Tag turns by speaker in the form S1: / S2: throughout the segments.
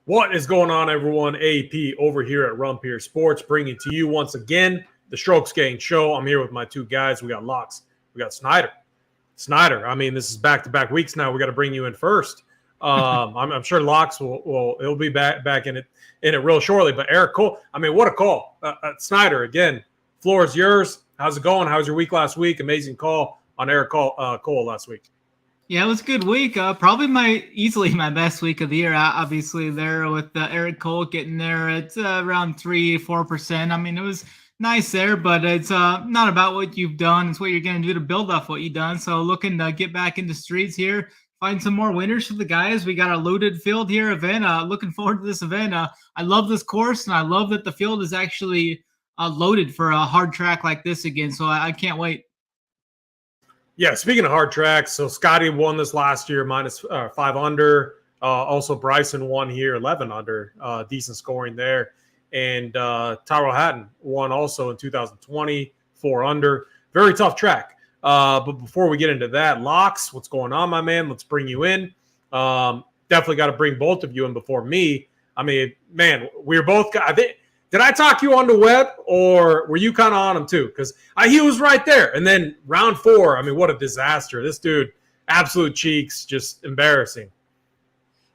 S1: What is going on, everyone? AP over here at Rumpier Sports, bringing to you once again the Strokes Gang Show. I'm here with my two guys. We got Locks. We got Snyder. I mean, this is back-to-back weeks now. We got to bring you in first. I'm sure Locks he'll be back in it real shortly. But Eric Cole, I mean, what a call! Snyder again. Floor is yours. How's it going? How was your week last week? Amazing call on Eric Cole last week.
S2: Yeah, it was a good week. Probably easily my best week of the year. Obviously, there with Eric Cole getting there at around 3-4%. I mean, it was nice there, but it's not about what you've done. It's what you're going to do to build off what you've done. So looking to get back into streets here, find some more winners for the guys. We got a loaded field here event. Looking forward to this event. I love this course, and I love that the field is actually loaded for a hard track like this again. So I can't wait.
S1: Yeah, speaking of hard tracks, so Scotty won this last year, minus 5 under. Also, Bryson won here, 11 under. Decent scoring there. And Tyrell Hatton won also in 2020, 4 under. Very tough track. But before we get into that, Locks, what's going on, my man? Let's bring you in. Definitely got to bring both of you in before me. I mean, man, we're both – did I talk you on the web, or were you kind of on him too? Because he was right there. And then round 4, I mean, what a disaster. This dude, absolute cheeks, just embarrassing.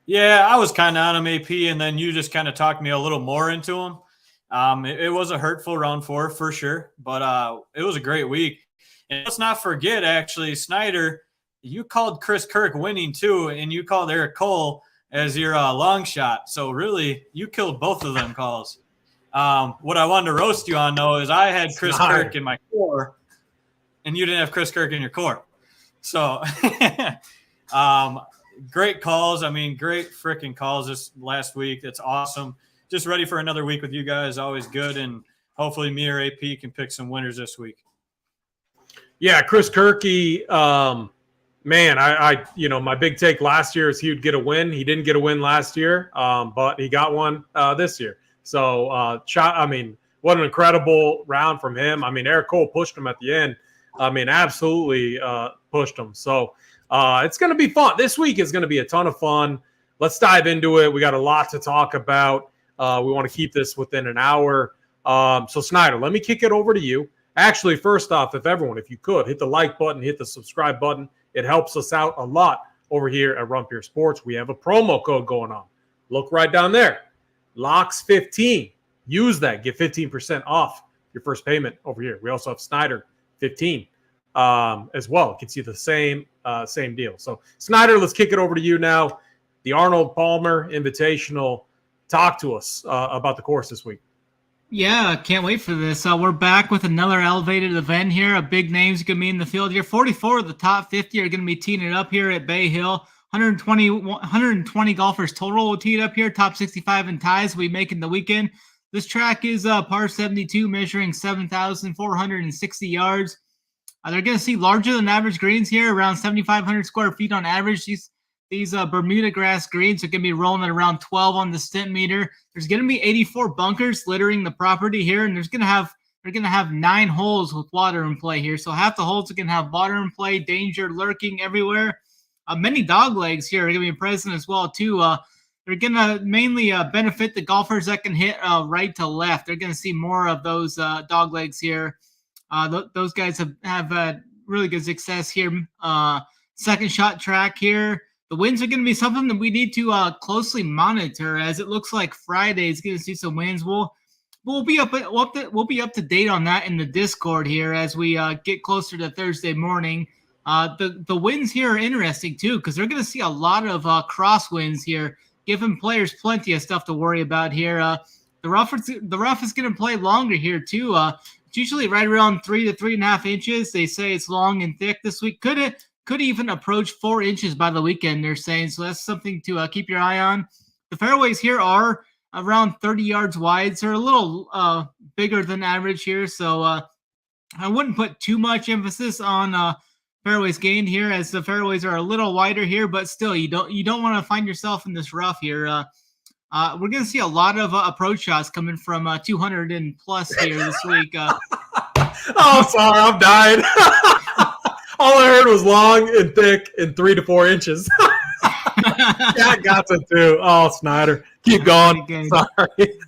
S3: Yeah, I was kind of on him, AP, and then you just kind of talked me a little more into him. It was a hurtful round 4 for sure, but it was a great week. And let's not forget, actually, Snyder, you called Chris Kirk winning too, and you called Eric Cole as your long shot. So really, you killed both of them calls. What I wanted to roast you on, though, is I had Chris Kirk in my core, and you didn't have Chris Kirk in your core. So, great calls. I mean, great freaking calls this last week. It's awesome. Just ready for another week with you guys. Always good, and hopefully me or AP can pick some winners this week.
S1: Yeah, Chris Kirky, man, I my big take last year is he would get a win. He didn't get a win last year, but he got one this year. So, I mean, what an incredible round from him. I mean, Eric Cole pushed him at the end. I mean, absolutely pushed him. So, it's going to be fun. This week is going to be a ton of fun. Let's dive into it. We got a lot to talk about. We want to keep this within an hour. So, Snyder, let me kick it over to you. Actually, first off, if you could, hit the like button, hit the subscribe button. It helps us out a lot over here at Rumpier Sports. We have a promo code going on. Look right down there. Locks15. Use that. Get 15% off your first payment over here. We also have Snyder 15 as well. You can see the same deal. So, Snyder, let's kick it over to you now. The Arnold Palmer Invitational. Talk to us about the course this week.
S2: Yeah, can't wait for this. We're back with another elevated event here. A big names going to be in the field here. 44 of the top 50 are going to be teeing it up here at Bay Hill. 120 golfers total will tee it up here. Top 65 in ties will be making the weekend. This track is par 72, measuring 7,460 yards. They're going to see larger than average greens here, around 7,500 square feet on average. These Bermuda grass greens are going to be rolling at around 12 on the stent meter. There's going to be 84 bunkers littering the property here, and they're going to have 9 holes with water in play here. So half the holes are going to have water in play, danger lurking everywhere. Many dog legs here are going to be present as well, too. They're going to mainly benefit the golfers that can hit right to left. They're going to see more of those dog legs here. Those guys have had really good success here. Second shot track here. The winds are going to be something that we need to closely monitor, as it looks like Friday is going to see some winds. We'll be up to date on that in the Discord here as we get closer to Thursday morning. The winds here are interesting too, because they're going to see a lot of crosswinds here, giving players plenty of stuff to worry about here. The rough is going to play longer here too. It's usually right around 3 to 3.5 inches. They say it's long and thick this week. Could even approach 4 inches by the weekend, they're saying. So that's something to keep your eye on. The fairways here are around 30 yards wide. So they're a little bigger than average here. So I wouldn't put too much emphasis on fairways gained here, as the fairways are a little wider here, but still you don't want to find yourself in this rough here. We're going to see a lot of approach shots coming from 200 and plus here this week.
S1: Oh, sorry, I'm dying. All I heard was long and thick and 3 to 4 inches. I got to too. Oh, Snyder, keep going. Sorry.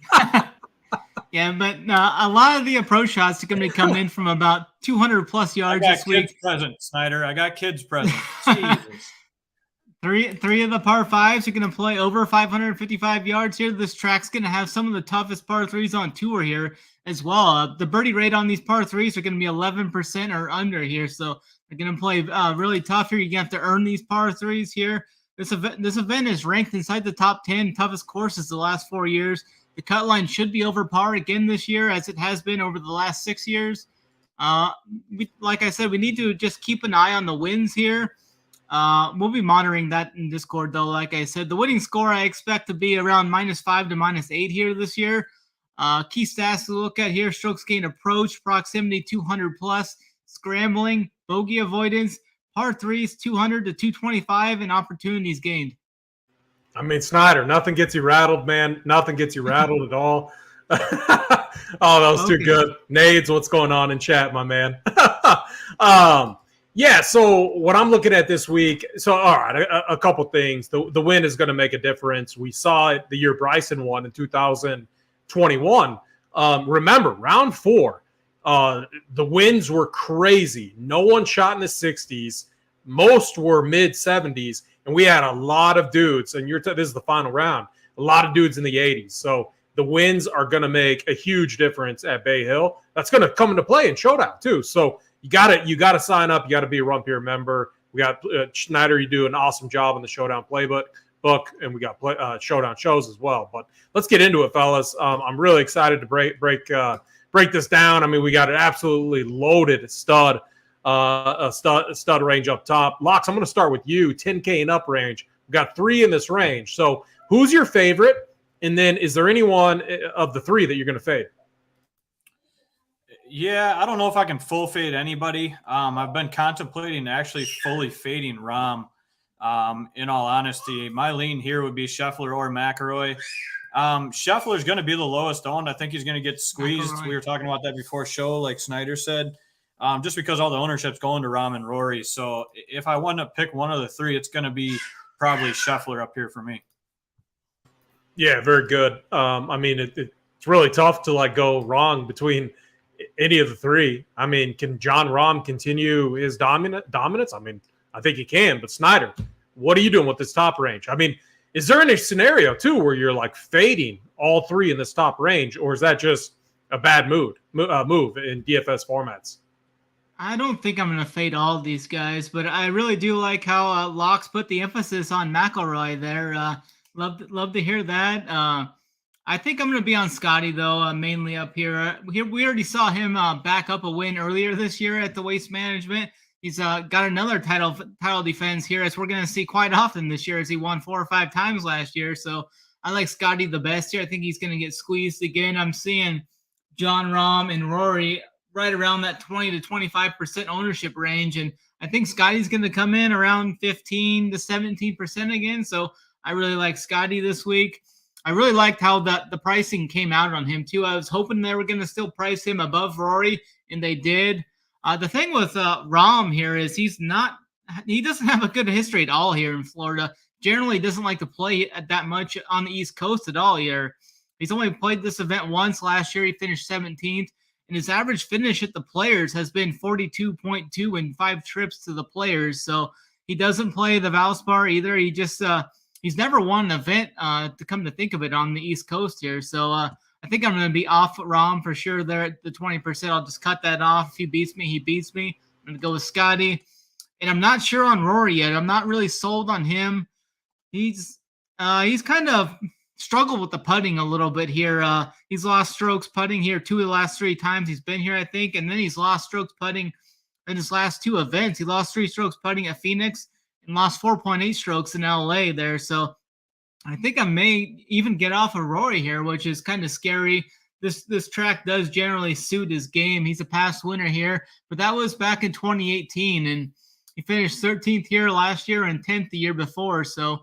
S2: Yeah, but a lot of the approach shots are going to be coming in from about 200 plus yards this week.
S3: Kids present, Snyder. I got kids present. Jesus.
S2: Three of the par fives are going to play over 555 yards here. This track's going to have some of the toughest par threes on tour here as well. The birdie rate on these par threes are going to be 11% or under here, so they're going to play really tough here. You're going to have to earn these par threes here. This event is ranked inside the top 10 toughest courses the last 4 years. The cut line should be over par again this year, as it has been over the last 6 years. Like I said, we need to just keep an eye on the winds here. We'll be monitoring that in Discord, though. Like I said, the winning score I expect to be around -5 to -8 here this year. Key stats to look at here: strokes gained approach, proximity 200 plus, scrambling, bogey avoidance, par threes 200 to 225, and opportunities gained.
S1: I mean, Snyder, nothing gets you rattled, man. Nothing gets you rattled at all. Oh, that was too good. Nades, what's going on in chat, my man? Yeah, so what I'm looking at this week, so all right, a couple things. The win is going to make a difference. We saw it the year Bryson won in 2021. Remember, round 4, the wins were crazy. No one shot in the 60s. Most were mid-70s. And we had a lot of dudes, and this is the final round, a lot of dudes in the 80s. So the wins are going to make a huge difference at Bay Hill. That's going to come into play in Showdown too. So you got to sign up. You got to be a Rumpier member. We got Schneider. You do an awesome job on the Showdown playbook, and we got Showdown shows as well. But let's get into it, fellas. I'm really excited to break this down. I mean, we got an absolutely loaded stud range up top. Locks, I'm going to start with you. 10K and up range. We've got 3 in this range. So who's your favorite? And then is there anyone of the 3 that you're going to fade?
S3: Yeah, I don't know if I can full fade anybody. I've been contemplating actually fully fading Rahm. In all honesty, my lean here would be Scheffler or McIlroy. Scheffler's going to be the lowest owned. I think he's going to get squeezed. McIlroy. We were talking about that before show, like Snyder said. Just because all the ownership's going to Rahm and Rory. So if I want to pick one of the 3, it's going to be probably Scheffler up here for me.
S1: Yeah, very good. I mean, it's really tough to go wrong between any of the 3. I mean, can Jon Rahm continue his dominance? I mean, I think he can. But Snyder, what are you doing with this top range? I mean, is there any scenario too where you're fading all 3 in this top range, or is that just a bad move in DFS formats?
S2: I don't think I'm going to fade all of these guys, but I really do like how Locks put the emphasis on McIlroy there. Love to hear that. I think I'm going to be on Scotty, though, mainly up here. We already saw him back up a win earlier this year at the Waste Management. He's got another title defense here, as we're going to see quite often this year, as he won 4 or 5 times last year. So I like Scotty the best here. I think he's going to get squeezed again. I'm seeing Jon Rahm and Rory right around that 20 to 25% ownership range. And I think Scotty's going to come in around 15 to 17% again. So I really like Scotty this week. I really liked how the pricing came out on him too. I was hoping they were going to still price him above Rory, and they did. The thing with Rahm here is he doesn't have a good history at all here in Florida. Generally doesn't like to play that much on the East Coast at all here. He's only played this event once last year. He finished 17th. And his average finish at the Players has been 42.2 in 5 trips to the Players. So he doesn't play the Valspar either. He just he's never won an event to come to think of it on the East Coast here. So I think I'm going to be off Rahm for sure there at the 20%. I'll just cut that off. If he beats me, he beats me. I'm going to go with Scotty. And I'm not sure on Rory yet. I'm not really sold on him. He's kind of struggled with the putting a little bit here. He's lost strokes putting here 2 of the last 3 times he's been here, I think. And then he's lost strokes putting in his last 2 events. He lost 3 strokes putting at Phoenix and lost 4.8 strokes in LA there. So I think I may even get off of Rory here, which is kind of scary. This track does generally suit his game. He's a past winner here, but that was back in 2018. And he finished 13th here last year and 10th the year before. So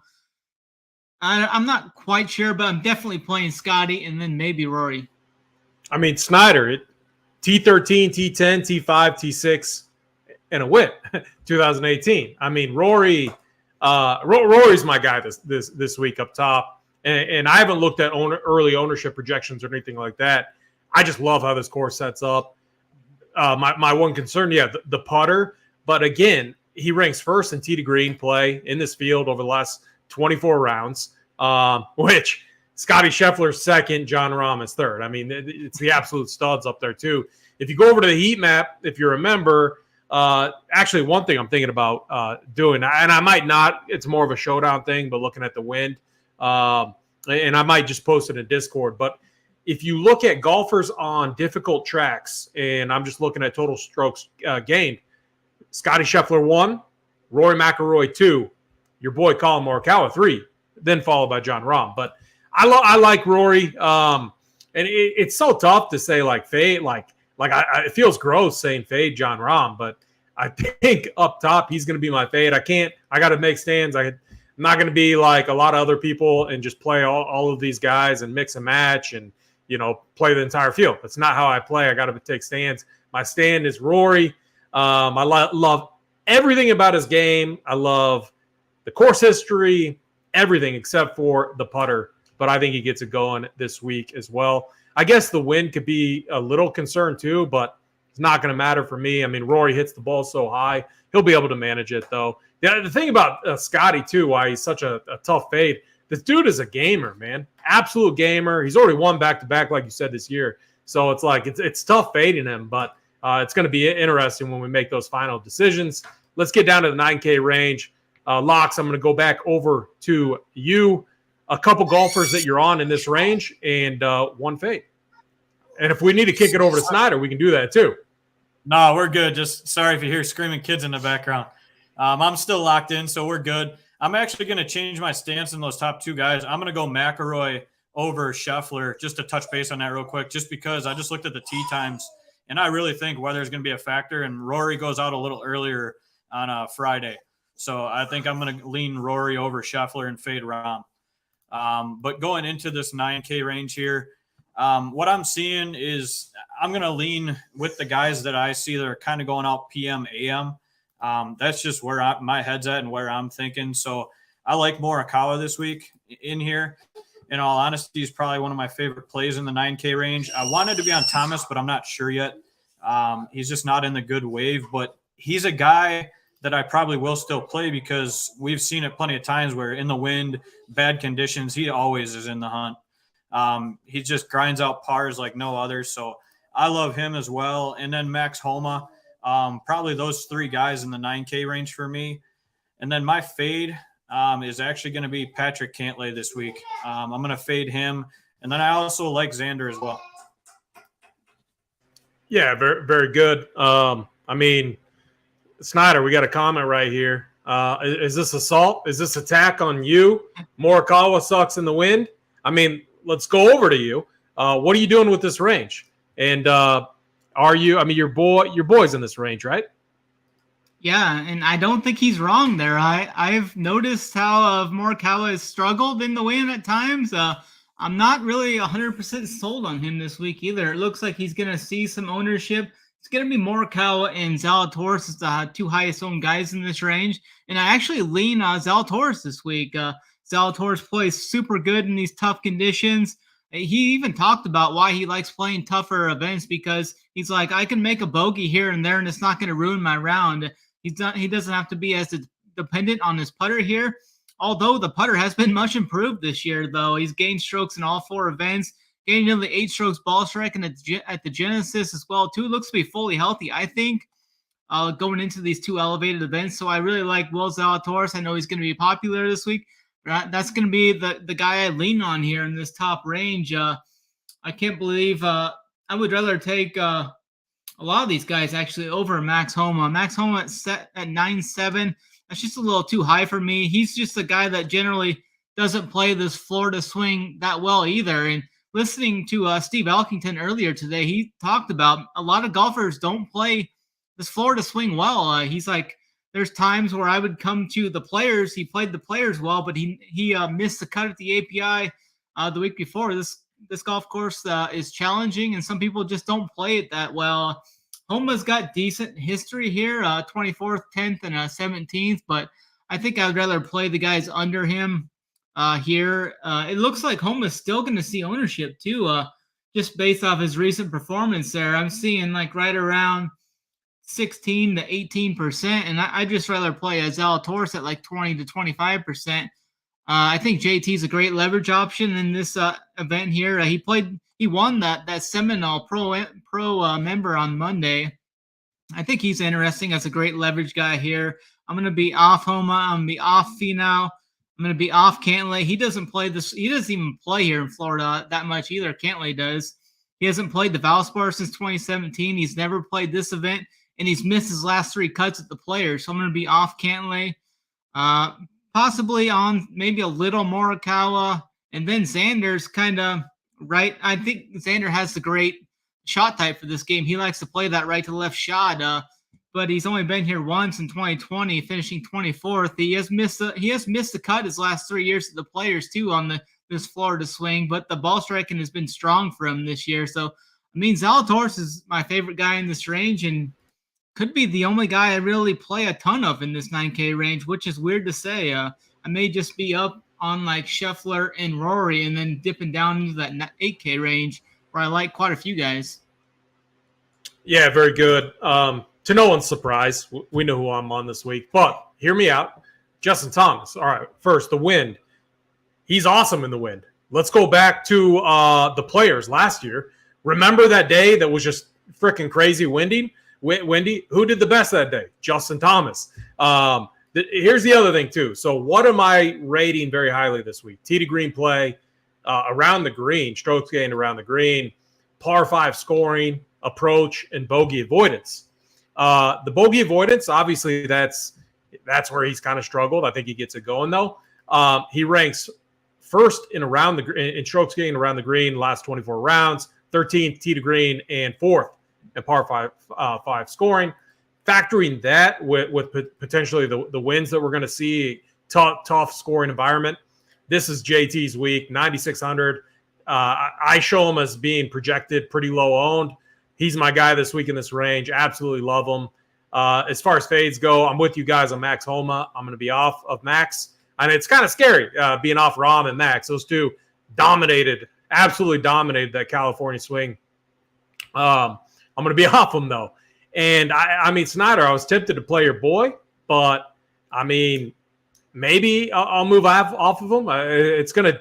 S2: I'm not quite sure, but I'm definitely playing Scotty and then maybe Rory.
S1: I mean, Snyder, T13, T10, T5, T6, and a win, 2018. I mean, Rory, Rory's my guy this week up top, and I haven't looked at early ownership projections or anything like that. I just love how this course sets up. My one concern, the putter, but again, he ranks first in tee to green play in this field over the last 24 rounds, which Scotty Scheffler's second, Jon Rahm is third. I mean, it's the absolute studs up there too. If you go over to the heat map, if you remember. Actually, one thing I'm thinking about doing, and I might not, it's more of a showdown thing, but looking at the wind, and I might just post it in Discord. But if you look at golfers on difficult tracks, and I'm just looking at total strokes gained, Scotty Scheffler 1, Rory McIlroy 2, your boy Colin Morikawa 3, then followed by Jon Rahm. But I like Rory, and it's so tough to say like fade, it feels gross saying fade Jon Rahm, but I think up top he's going to be my fade. I got to make stands. I'm not going to be like a lot of other people and just play all of these guys and mix and match and, play the entire field. That's not how I play. I got to take stands. My stand is Rory. I love everything about his game. I love the course history, everything except for the putter, but I think he gets it going this week as well. I guess the wind could be a little concern too, but it's not going to matter for me. I mean, Rory hits the ball so high. He'll be able to manage it, though. The thing about Scotty, too, why he's such a tough fade, this dude is a gamer, man. Absolute gamer. He's already won back-to-back, like you said, this year. So it's like it's tough fading him, but it's going to be interesting when we make those final decisions. Let's get down to the 9K range. Locks, I'm going to go back over to you. A couple golfers that you're on in this range, and one fade. And if we need to kick it over to Snyder, we can do that too.
S3: No, we're good. Just sorry if you hear screaming kids in the background. I'm still locked in, so we're good. I'm actually going to change my stance in those top two guys. I'm going to go McIlroy over Scheffler, just to touch base on that real quick, just because I just looked at the tee times, and I really think weather is going to be a factor, and Rory goes out a little earlier on Friday. So I think I'm going to lean Rory over Scheffler and fade Rahm. But going into this 9K range here, what I'm seeing is I'm going to lean with the guys that I see that are kind of going out PM, AM. That's just where my head's at and where I'm thinking. So I like Morikawa this week in here. In all honesty, he's probably one of my favorite plays in the 9K range. I wanted to be on Thomas, but I'm not sure yet. He's just not in the good wave, but he's a guy that I probably will still play because we've seen it plenty of times where in the wind, bad conditions, he always is in the hunt. He just grinds out pars like no other. So I love him as well. And then Max Homa, probably those three guys in the 9K range for me. And then my fade is actually going to be Patrick Cantlay this week. I'm going to fade him. And then I also like Xander as well.
S1: Yeah, very, very good. I mean, Snyder, we got a comment right here. Is this assault? Is this attack on you? Morikawa sucks in the wind. I mean, let's go over to you. What are you doing with this range? And are you? I mean, your boy's in this range, right?
S2: Yeah, and I don't think he's wrong there. I've noticed how Morikawa has struggled in the wind at times. I'm not really 100% sold on him this week either. It looks like he's going to see some ownership. It's going to be Morikawa and Zalatoris as the two highest owned guys in this range. And I actually lean Zalatoris this week. Zalatoris plays super good in these tough conditions. He even talked about why he likes playing tougher events because he's like, I can make a bogey here and there and it's not going to ruin my round. He doesn't have to be as dependent on his putter here. Although the putter has been much improved this year, though. He's gained strokes in all four events. Gained nearly 8 strokes ball striking at the Genesis as well, too. Looks to be fully healthy, I think, going into these two elevated events. So I really like Will Zalatoris. I know he's going to be popular this week. That's going to be the guy I lean on here in this top range. I can't believe I would rather take a lot of these guys actually over Max Homa. Max Homa set at 9.7. That's just a little too high for me. He's just a guy that generally doesn't play this Florida swing that well either. And listening to Steve Elkington earlier today, he talked about a lot of golfers don't play this Florida swing well. He's like, there's times where I would come to the players. He played the players well, but he missed the cut at the API the week before. This golf course is challenging, and some people just don't play it that well. Homa's got decent history here, 24th, 10th, and 17th, but I think I'd rather play the guys under him here. It looks like Homa is still going to see ownership too, just based off his recent performance there. I'm seeing like right around 16 to 18%, and I just rather play a Zalatoris at like 20 to 25%. I think JT is a great leverage option in this event here. He won that Seminole Pro member on Monday. I think he's interesting as a great leverage guy here. I'm going to be off Homa. I'm going to be off Finau. I'm going to be off Cantlay. He doesn't play this. He doesn't even play here in Florida that much either. Cantlay does. He hasn't played the Valspar since 2017. He's never played this event, and he's missed his last 3 cuts at the Players. So I'm going to be off Cantlay. Possibly on maybe a little Morikawa, and then Xander's kind of right. I think Xander has the great shot type for this game. He likes to play that right to left shot, but he's only been here once in 2020, finishing 24th. He has missed the cut his last 3 years at the Players too on this Florida swing, but the ball striking has been strong for him this year. So I mean, Zalatoris is my favorite guy in this range, and could be the only guy I really play a ton of in this 9K range, which is weird to say. I may just be up on like Scheffler and Rory and then dipping down into that 8K range where I like quite a few guys.
S1: Yeah, very good. To no one's surprise, we know who I'm on this week. But hear me out. Justin Thomas. All right, first, the wind. He's awesome in the wind. Let's go back to the Players last year. Remember that day that was just freaking crazy windy? Who did the best that day? Justin Thomas. Here's the other thing, too. So what am I rating very highly this week? Tee to green play, around the green, strokes gained around the green, par 5 scoring, approach, and bogey avoidance. The bogey avoidance, obviously, that's where he's kind of struggled. I think he gets it going, though. He ranks first in strokes gained around the green last 24 rounds, 13th tee to green, and 4th in par 5 scoring. Factoring that with potentially the wins that we're going to see, tough scoring environment. This is JT's week, 9,600. I show him as being projected pretty low owned. He's my guy this week in this range. Absolutely love him. As far as fades go, I'm with you guys on Max Homa. I'm going to be off of Max. And it's kind of scary being off Rahm and Max. Those two absolutely dominated that California swing. I'm going to be off them, though. And, I mean, Snyder, I was tempted to play your boy, but, I mean, maybe I'll move off of him. It's going to,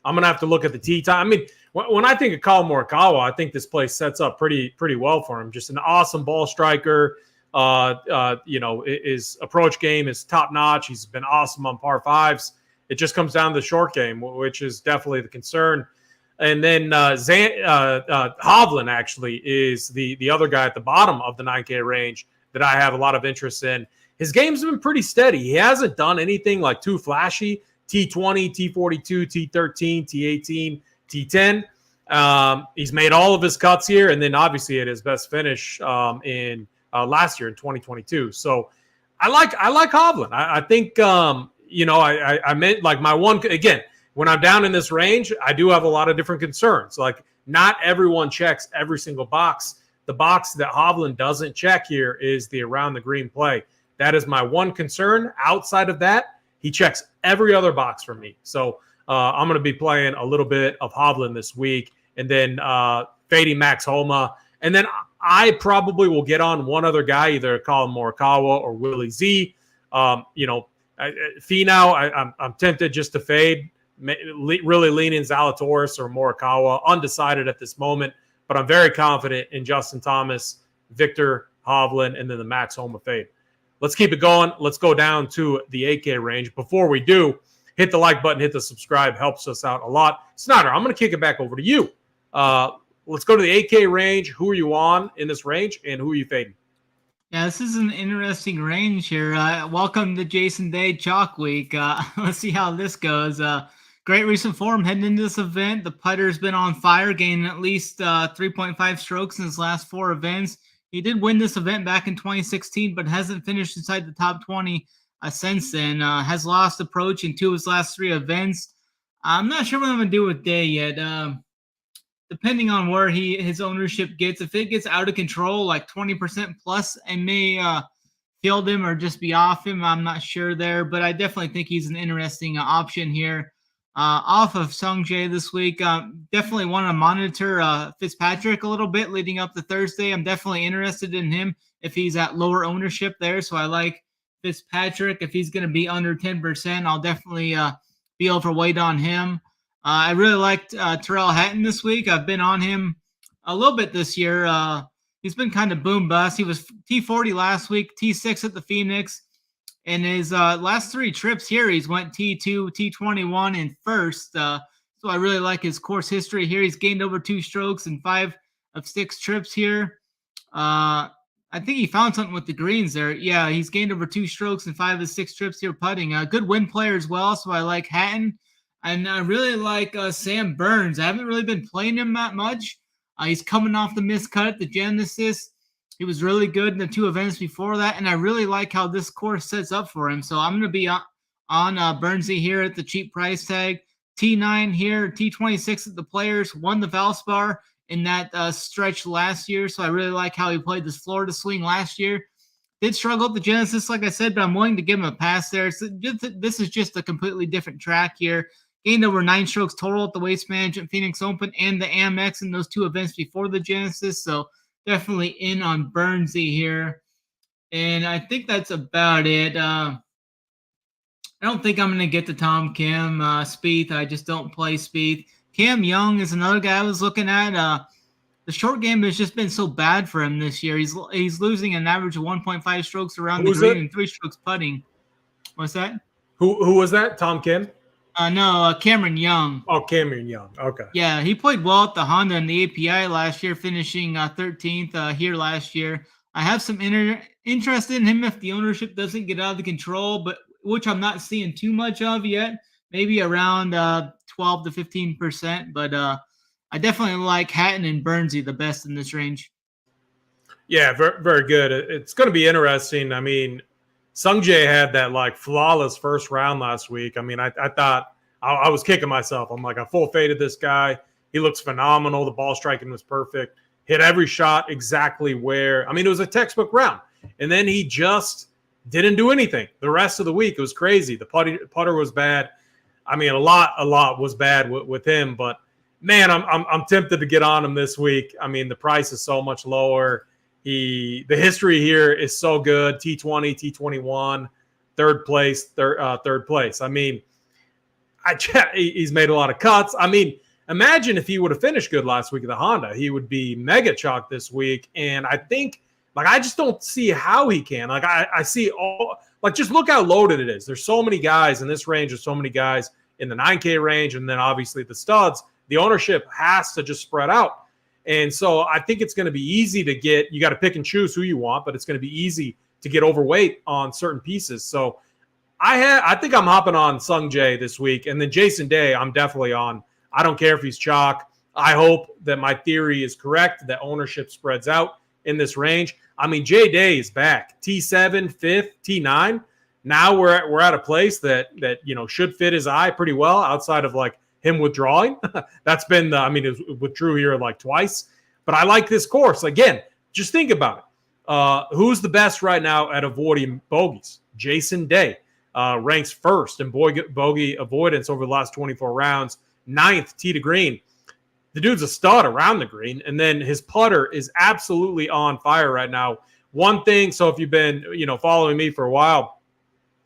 S1: I'm going to have to look at the tee time. I mean, when I think of Collin Morikawa, I think this place sets up pretty well for him. Just an awesome ball striker. His approach game is top notch. He's been awesome on par 5s. It just comes down to the short game, which is definitely the concern. And then Hovland actually is the other guy at the bottom of the 9K range that I have a lot of interest in. His game's been pretty steady. He hasn't done anything like too flashy. T20, T42, T13, T18, T10. He's made all of his cuts here, and then obviously at his best finish in last year in 2022. So I like Hovland. I think I meant like my one again. When I'm down in this range, I do have a lot of different concerns. Like not everyone checks every single box. The box that Hovland doesn't check here is the around the green play. That is my one concern. Outside of that, he checks every other box for me. So I'm going to be playing a little bit of Hovland this week, and then fading Max Homa. And then I probably will get on one other guy, either Collin Morikawa or Willie Z. Finau, I'm tempted just to fade. Really leaning Zalatoris or Morikawa, undecided at this moment, but I'm very confident in Justin Thomas, Victor Hovland, and then the Max Homa fade. Let's keep it going. Let's go down to the 8K range. Before we do, hit the like button, hit the subscribe, helps us out a lot. Snyder, I'm going to kick it back over to you. Let's go to the 8K range. Who are you on in this range, and who are you fading?
S2: Yeah, this is an interesting range here. Welcome to Jason Day Chalk Week. Let's see how this goes. Great recent form heading into this event. The putter's been on fire, gaining at least 3.5 strokes in his last 4 events. He did win this event back in 2016, but hasn't finished inside the top 20 since then. Has lost approach in 2 of his last 3 events. I'm not sure what I'm going to do with Day yet. Depending on where his ownership gets, if it gets out of control, like 20% plus, I may field him or just be off him. I'm not sure there, but I definitely think he's an interesting option here. Off of Sung Jae this week, definitely want to monitor Fitzpatrick a little bit leading up to Thursday. I'm definitely interested in him if he's at lower ownership there. So I like Fitzpatrick. If he's going to be under 10%, I'll definitely be overweight on him. I really liked Terrell Hatton this week. I've been on him a little bit this year. He's been kind of boom bust. He was T40 last week, T6 at the Phoenix. In his last 3 trips here, he's went T2, T21, and first. So I really like his course history here. He's gained over 2 strokes in 5 of 6 trips here. I think he found something with the greens there. Yeah, he's gained over 2 strokes in 5 of 6 trips here putting. A good win player as well, so I like Hatton. And I really like Sam Burns. I haven't really been playing him that much. He's coming off the miscut at the Genesis. He was really good in the 2 events before that, and I really like how this course sets up for him. So I'm going to be on Burnsy here at the cheap price tag. T9 here, T26 at the Players, won the Valspar in that stretch last year. So I really like how he played this Florida swing last year. Did struggle at the Genesis, like I said, but I'm willing to give him a pass there. So this is just a completely different track here. Gained over 9 strokes total at the Waste Management Phoenix Open and the Amex in those 2 events before the Genesis. So definitely in on Burnsy here. And I think that's about it. I don't think I'm going to get to Tom Kim. Spieth, I just don't play Spieth. Cam Young is another guy I was looking at. The short game has just been so bad for him this year. He's losing an average of 1.5 strokes around the green and 3 strokes putting. What's that?
S1: Who was that? Tom Kim?
S2: No, Cameron Young.
S1: Oh, Cameron Young. Okay.
S2: Yeah, he played well at the Honda and the API last year, finishing 13th here last year. I have some interest in him if the ownership doesn't get out of control, but which I'm not seeing too much of yet. Maybe around 12 to 15%, but I definitely like Hatton and Burnsy the best in this range.
S1: Yeah, very, very good. It's going to be interesting. I mean, Sung Jae had that like flawless first round last week. I mean, I thought I was kicking myself. I'm like, I full faded this guy. He looks phenomenal. The ball striking was perfect. Hit every shot exactly where. I mean, it was a textbook round. And then he just didn't do anything. The rest of the week, it was crazy. The putter was bad. I mean, a lot was bad with him. But man, I'm tempted to get on him this week. I mean, the price is so much lower. The history here is so good. T20, T21, third place. I mean, he's made a lot of cuts. I mean, imagine if he would have finished good last week at the Honda. He would be mega chalk this week. And I think, like, I just don't see how he can. Like, I see all, like, just look how loaded it is. There's so many guys in this range. There's so many guys in the 9K range. And then obviously the studs, the ownership has to just spread out. And so I think it's going to be easy to get, you got to pick and choose who you want, but it's going to be easy to get overweight on certain pieces. So I think I'm hopping on Sung Jae this week. And then Jason Day, I'm definitely on. I don't care if he's chalk. I hope that my theory is correct, that ownership spreads out in this range. I mean, Jay Day is back. T7, 5th, T9. Now we're at a place that should fit his eye pretty well outside of like him withdrawing. That's been it withdrew here like twice. But I like this course. Again, just think about it. Who's the best right now at avoiding bogeys? Jason Day ranks first in bogey avoidance over the last 24 rounds, 9th tee to green. The dude's a stud around the green, and then his putter is absolutely on fire right now. One thing, so if you've been following me for a while,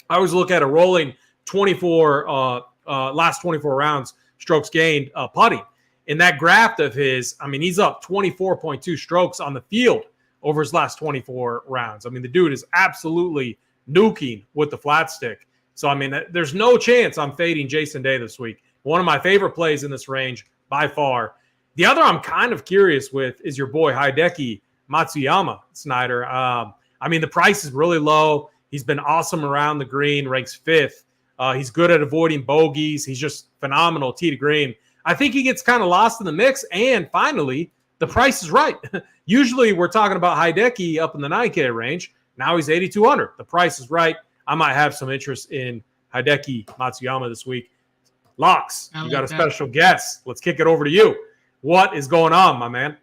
S1: I always look at a rolling last 24 rounds strokes gained putting. In that graph of his, I mean, he's up 24.2 strokes on the field over his last 24 rounds. I mean, the dude is absolutely nuking with the flat stick. So, I mean, there's no chance I'm fading Jason Day this week. One of my favorite plays in this range by far. The other I'm kind of curious with is your boy Hideki Matsuyama, Snyder. I mean, the price is really low. He's been awesome around the green, ranks 5th. He's good at avoiding bogeys. He's just phenomenal tee to green. I think he gets kind of lost in the mix. And finally, the price is right. Usually we're talking about Hideki up in the 9K range. Now he's 8,200. The price is right. I might have some interest in Hideki Matsuyama this week. Locks, you got a special guest. Let's kick it over to you. What is going on, my man?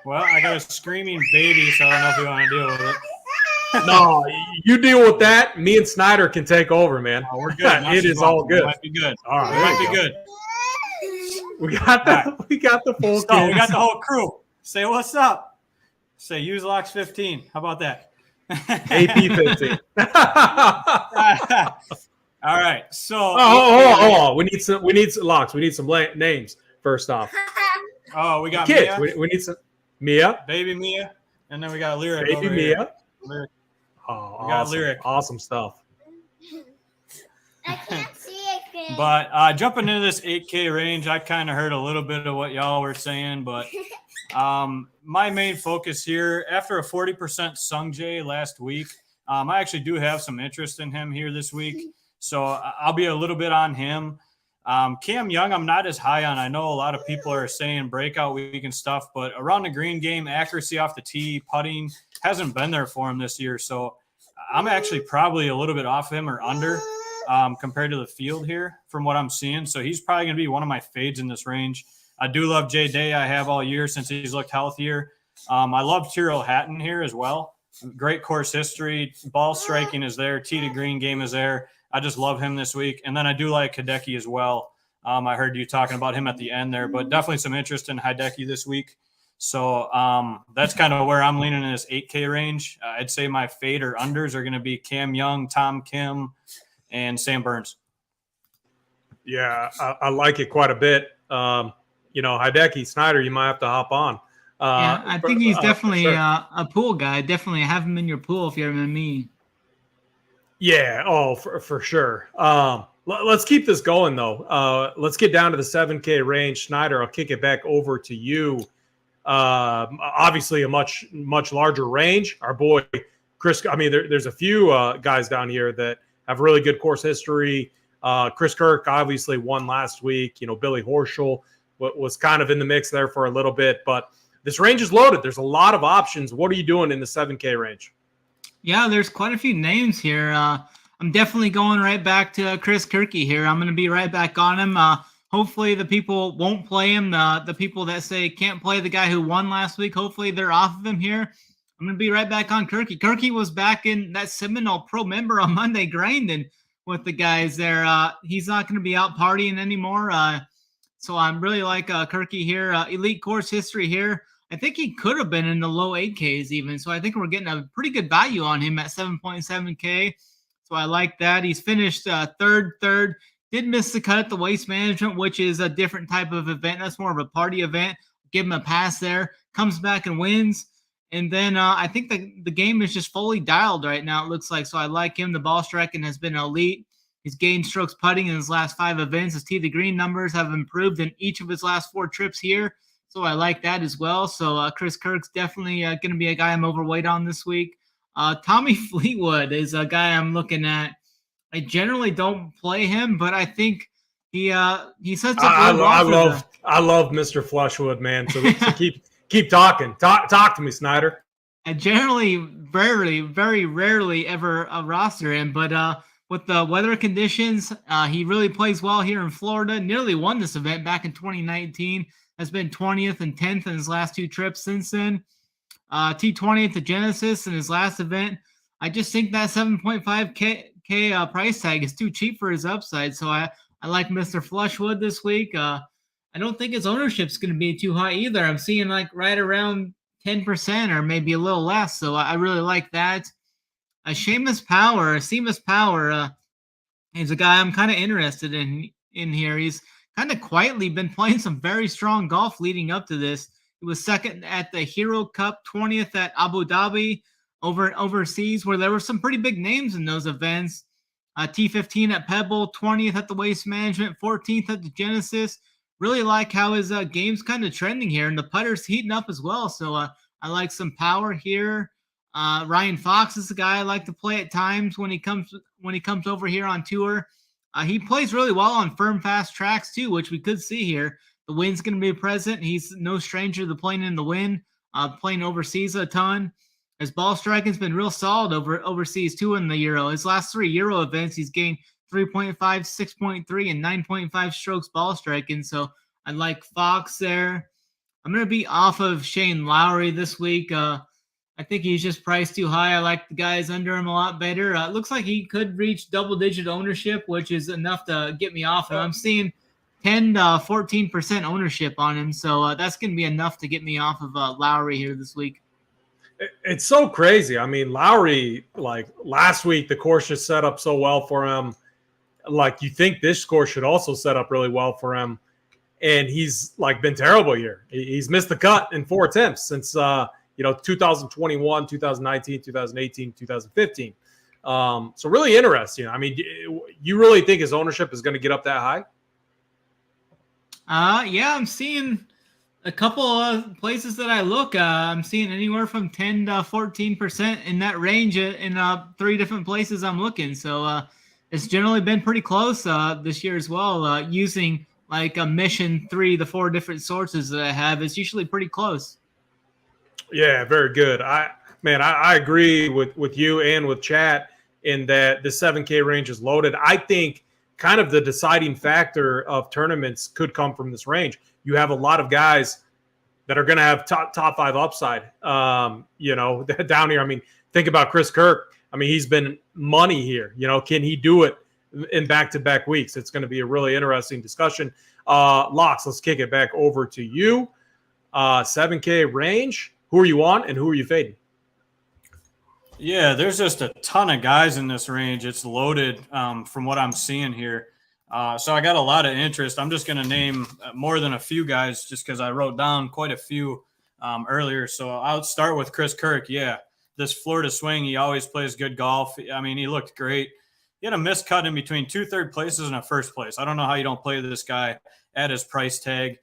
S3: Well, I got a screaming baby, so I don't know if you want to deal with it.
S1: No, you deal with that. Me and Snyder can take over, man.
S3: Oh, we're good.
S1: It is all good.
S3: Might be good.
S1: All right,
S3: We might be good.
S1: We got the full
S3: So
S1: kids.
S3: we got the whole crew. Say what's up. Say use locks 15. How about that?
S1: AP 15.
S3: All right. So
S1: hold on. We need some locks. We need some names first off.
S3: Oh, we got
S1: Kids.
S3: Mia.
S1: We need some Mia.
S3: Baby Mia. And then we got Lyric.
S1: Baby
S3: over
S1: Mia.
S3: here. Lyric.
S1: Oh,
S3: We got
S1: awesome.
S3: Lyric.
S1: Awesome stuff.
S4: I can't see it.
S3: But jumping into this 8K range, I kind of heard a little bit of what y'all were saying, but my main focus here, after a 40% Sungjae last week, I actually do have some interest in him here this week, so I'll be a little bit on him. Cam Young, I'm not as high on. I know a lot of people are saying breakout week and stuff, but around the green game, accuracy off the tee, putting hasn't been there for him this year, so I'm actually probably a little bit off him or under. Compared to the field here from what I'm seeing. So he's probably going to be one of my fades in this range. I do love Jay Day. I have all year since he's looked healthier. I love Tyrrell Hatton here as well. Great course history. Ball striking is there. Tee to green game is there. I just love him this week. And then I do like Hideki as well. I heard you talking about him at the end there, but definitely some interest in Hideki this week. So that's kind of where I'm leaning in this 8K range. I'd say my fade or unders are going to be Cam Young, Tom Kim, and Sam Burns.
S1: Yeah, I like it quite a bit. Hideki, Snyder, you might have to hop on.
S2: Yeah, I think he's definitely
S1: sure.
S2: A pool guy. Definitely have him in your pool if you're me.
S1: Yeah, for sure. Let's keep this going, though. Let's get down to the 7K range. Snyder, I'll kick it back over to you. Obviously, a much larger range. Our boy, Chris, I mean, there's a few guys down here that have really good course history. Chris Kirk obviously won last week. Billy Horschel was kind of in the mix there for a little bit, but this range is loaded. There's a lot of options. What are you doing in the 7K range?
S2: Yeah, there's quite a few names here. I'm definitely going right back to Chris Kirky here. I'm going to be right back on him. Hopefully the people won't play him. The people that say can't play the guy who won last week, hopefully they're off of him here. I'm going to be right back on Kirky. Kirky was back in that Seminole Pro member on Monday grinding with the guys there. He's not going to be out partying anymore. So I'm really like Kirky here. Elite course history here. I think he could have been in the low 8Ks even. So I think we're getting a pretty good value on him at 7.7K. So I like that. He's finished third. Did miss the cut at the Waste Management, which is a different type of event. That's more of a party event. Give him a pass there. Comes back and wins. And then I think the game is just fully dialed right now, it looks like. So I like him. The ball striking has been elite. He's gained strokes putting in his last 5 events. His tee to green numbers have improved in each of his last 4 trips here. So I like that as well. So Chris Kirk's definitely going to be a guy I'm overweight on this week. Tommy Fleetwood is a guy I'm looking at. I generally don't play him, but I think he sets up.
S1: I love Mr. Flushwood, man. So keep talking. Talk to me, Snyder.
S2: I generally very rarely ever roster him, but with the weather conditions, he really plays well here in Florida. Nearly won this event back in 2019. Has been 20th and 10th in his last 2 trips since then. T20 at the Genesis in his last event. I just think that 7.5K price tag is too cheap for his upside. So I like Mr. Flushwood this week. I don't think his ownership's going to be too high either. I'm seeing like right around 10% or maybe a little less. So I really like that. Seamus Power is a guy I'm kind of interested in here. He's kind of quietly been playing some very strong golf leading up to this. He was second at the Hero Cup, 20th at Abu Dhabi overseas, where there were some pretty big names in those events. T15 at Pebble, 20th at the Waste Management, 14th at the Genesis. Really like how his game's kind of trending here, and the putter's heating up as well. So I like some power here. Ryan Fox is the guy I like to play at times when he comes over here on tour. He plays really well on firm, fast tracks too, which we could see here. The wind's going to be present. He's no stranger to playing in the wind, playing overseas a ton. His ball striking's been real solid overseas too in the Euro. His last 3 Euro events, he's gained 3.5, 6.3, and 9.5 strokes ball striking. So I like Fox there. I'm going to be off of Shane Lowry this week. I think he's just priced too high. I like the guys under him a lot better. It looks like he could reach double-digit ownership, which is enough to get me off him. I'm seeing 10 to 14% ownership on him, so that's going to be enough to get me off of Lowry here this week.
S1: It's so crazy. I mean, Lowry, like last week, the course just set up so well for him. Like you think this course should also set up really well for him. And he's like been terrible here. He's missed the cut in 4 attempts since 2021, 2019, 2018, 2015. So really interesting. I mean, you really think his ownership is going to get up that high?
S2: Yeah, I'm seeing a couple of places that I look. I'm seeing anywhere from 10 to 14% in that range in 3 different places I'm looking. So it's generally been pretty close this year as well. Using like a mission 3 to 4 different sources that I have, it's usually pretty close.
S1: Yeah, very good. I agree with you and with chat in that the 7K range is loaded. I think kind of the deciding factor of tournaments could come from this range. You have a lot of guys that are going to have top 5 upside, down here. I mean, think about Chris Kirk. I mean, he's been money here. Can he do it in back-to-back weeks? It's going to be a really interesting discussion. Locks, let's kick it back over to you. 7K range. Who are you on and who are you fading?
S3: Yeah, there's just a ton of guys in this range. It's loaded from what I'm seeing here. So I got a lot of interest. I'm just going to name more than a few guys just because I wrote down quite a few earlier. So I'll start with Chris Kirk. Yeah, this Florida swing, he always plays good golf. I mean, he looked great. He had a missed cut in between 2 third places and a first place. I don't know how you don't play this guy at his price tag.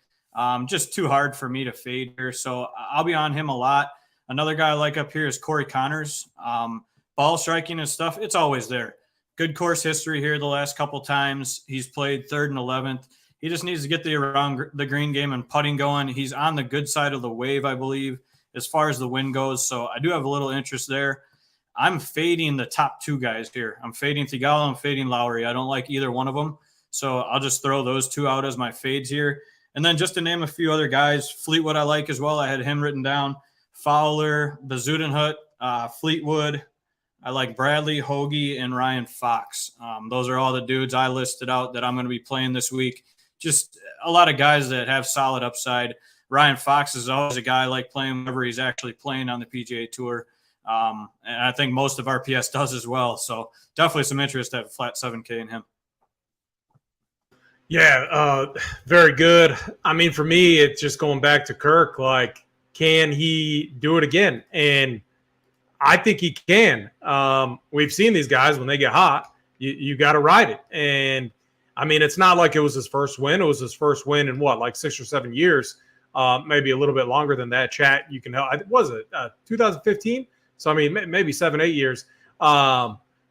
S3: Just too hard for me to fade here. So I'll be on him a lot. Another guy I like up here is Corey Connors. Ball striking and stuff, it's always there. Good course history here the last couple times. He's played 3rd and 11th. He just needs to get around the green game and putting going. He's on the good side of the wave, I believe, as far as the wind goes. So I do have a little interest there. I'm fading the top 2 guys here. I'm fading Thigala. I'm fading Lowry. I don't like either one of them. So I'll just throw those 2 out as my fades here. And then just to name a few other guys, Fleetwood I like as well. I had him written down. Fowler, Bezuidenhout, Fleetwood. I like Bradley, Hoagie, and Ryan Fox. Those are all the dudes I listed out that I'm going to be playing this week. Just a lot of guys that have solid upside. Ryan Fox is always a guy I like playing whenever he's actually playing on the PGA Tour. And I think most of RPS does as well. So definitely some interest at flat 7K in him.
S1: Yeah, very good. I mean, for me, it's just going back to Kirk. Like, can he do it again? And I think he can. We've seen these guys when they get hot, you got to ride it. And I mean, it's not like it was his first win. It was his first win in like 6 or 7 years, maybe a little bit longer than that. Chat, you can help. Was it 2015? So I mean, maybe 7, 8 years.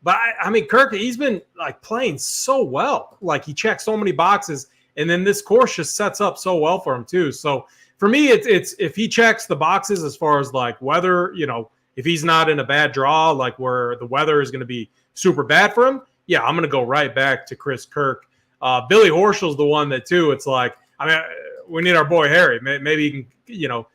S1: But I mean, Kirk, he's been like playing so well. Like he checks so many boxes, and then this course just sets up so well for him too. So for me, it's if he checks the boxes as far as like weather, if he's not in a bad draw, like where the weather is going to be super bad for him, yeah, I'm going to go right back to Chris Kirk. Billy Horschel's the one that too. It's like, I mean, we need our boy Harry. Maybe he can,